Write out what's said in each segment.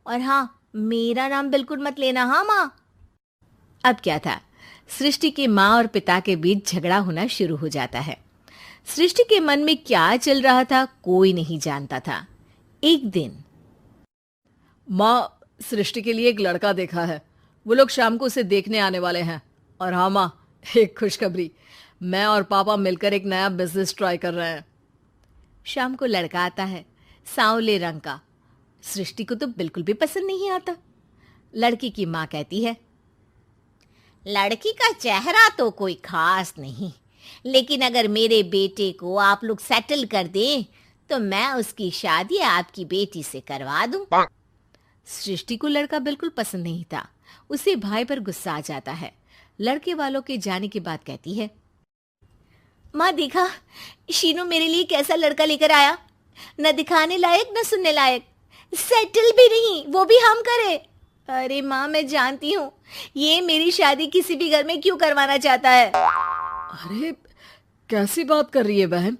और हाँ, मेरा नाम बिल्कुल मत लेना, हाँ माँ। अब क्या था, सृष्टि की माँ और पिता के बीच झगड़ा होना शुरू हो जाता है। सृष्टि के मन में क्या चल रहा था कोई नहीं जानता था। एक दिन, माँ, सृष्टि के लिए एक लड़का देखा है। वो लोग शाम को उसे देखने आने वाले हैं। और हाँ माँ, एक खुशखबरी, मैं और पापा मिलकर एक नया बिजनेस ट्राई कर रहे हैं। शाम को लड़का आता है, सांवले रंग का। सृष्टि को तो बिल्कुल भी पसंद नहीं आता। लड़की की माँ कहती है, लड़की का चेहरा तो कोई खास नहीं, लेकिन अगर मेरे बेटे को आप लोग सेटल कर दें तो मैं उसकी शादी आपकी बेटी से करवा दूं। सृष्टि को लड़का बिल्कुल पसंद नहीं था। उसे भाई पर गुस्सा आ जाता है। लड़के वालों के जाने के बाद कहती है, माँ देखा, शीनू मेरे लिए कैसा लड़का लेकर आया, न दिखाने लायक न सुनने लायक, सेटल भी नहीं, वो भी हम करे। अरे माँ, मैं जानती हूँ ये मेरी शादी किसी भी घर में क्यों करवाना चाहता है। अरे, कैसी बात कर रही है बहन?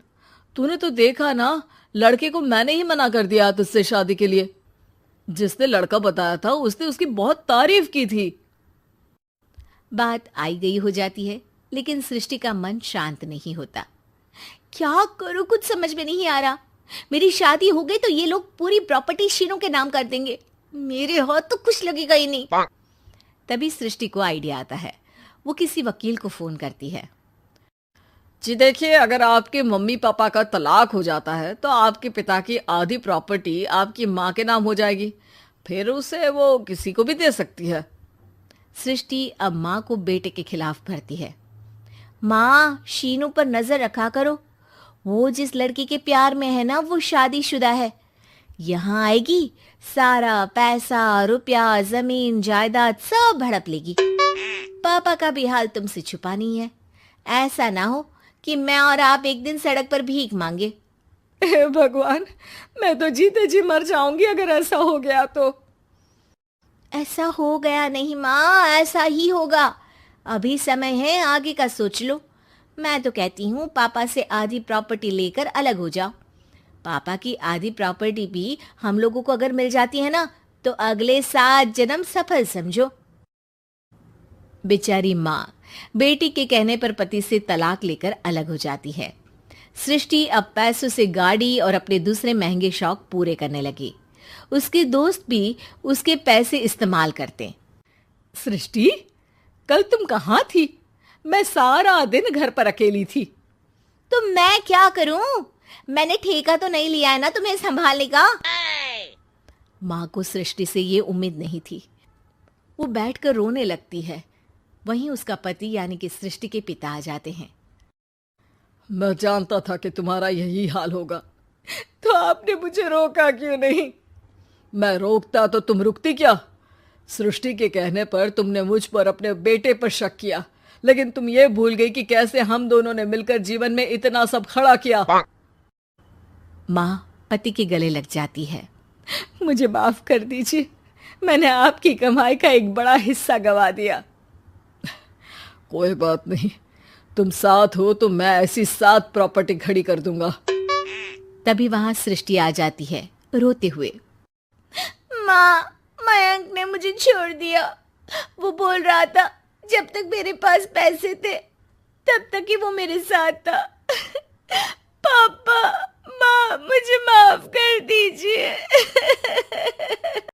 तूने तो देखा ना, लड़के को मैंने ही मना कर दिया तुझसे शादी के लिए। जिसने लड़का बताया था उसने उसकी बहुत तारीफ की थी। बात आई गई हो जाती है, लेकिन सृष्टि का मन शांत नहीं होता। क्या करूं, कुछ समझ में नहीं आ रहा। मेरी शादी हो गई तो ये लोग पूरी प्रॉपर्टी शीनू के नाम कर देंगे। मेरे हाथ तो कुछ लगेगा ही नहीं। तभी सृष्टि को आइडिया आता है। वो किसी वकील को फोन करती है। जी देखिए, अगर आपके मम्मी पापा का तलाक हो जाता है तो आपके पिता की आधी प्रॉपर्टी आपकी माँ के नाम हो जाएगी। फिर उसे वो किसी को भी दे सकती है। सृष्टि अब माँ को बेटे के खिलाफ भरती है। माँ, शीनू पर नजर रखा करो। वो जिस लड़की के प्यार में है ना, वो शादीशुदा है। यहाँ आएगी, सारा पैसा, रुपया, जमीन, जायदाद सब हड़प लेगी। पापा का भी हाल तुमसे छुपा नहीं है। ऐसा ना हो कि मैं और आप एक दिन सड़क पर भीख मांगे। हे भगवान, मैं तो जीते जी मर जाऊंगी अगर ऐसा हो गया तो। ऐसा हो गया नहीं माँ, ऐसा ही होगा। अभी समय है, आगे का सोच लो। मैं तो कहती हूँ पापा से आधी प्रॉपर्टी लेकर अलग हो जाओ। पापा की आधी प्रॉपर्टी भी हम लोगों को अगर मिल जाती है ना, तो अगले 7 जन्म सफल समझो। बेचारी माँ बेटी के कहने पर पति से तलाक लेकर अलग हो जाती है। सृष्टि अब पैसों से गाड़ी और अपने दूसरे महंगे शौक पूरे करने लगी। उसके दोस्त भी उसके पैसे इस्तेमाल करते। सृष्टि, कल तुम कहाँ थी? मैं सारा दिन घर पर अकेली थी। तो मैं क्या करूं? मैंने ठेका तो नहीं लिया है ना तुम्हें संभालने का। माँ को सृष्टि से ये उम्मीद नहीं थी। वो बैठकर रोने लगती है। वहीं उसका पति यानी कि सृष्टि के पिता आ जाते हैं। मैं जानता था कि तुम्हारा यही हाल होगा, तो आपने मुझे रोका क्यों नहीं? मैं रोकता तो तुम रुकती क्या? सृष्टि के कहने पर तुमने मुझ पर, अपने बेटे पर शक किया, लेकिन तुम ये भूल गई कि कैसे हम दोनों ने मिलकर जीवन में इतना सब खड़ा किया। माँ पति के गले लग जाती है। मुझे माफ कर दीजिए, मैंने आपकी कमाई का एक बड़ा हिस्सा गवा दिया। कोई बात नहीं, तुम साथ हो तो मैं ऐसी 7 प्रॉपर्टी खड़ी कर दूंगा। तभी वहां सृष्टि आ जाती है रोते हुए। माँ, मयंक ने मुझे छोड़ दिया। वो बोल रहा था जब तक मेरे पास पैसे थे तब तक ही वो मेरे साथ था। पापा, माँ, मुझे माफ कर दीजिए।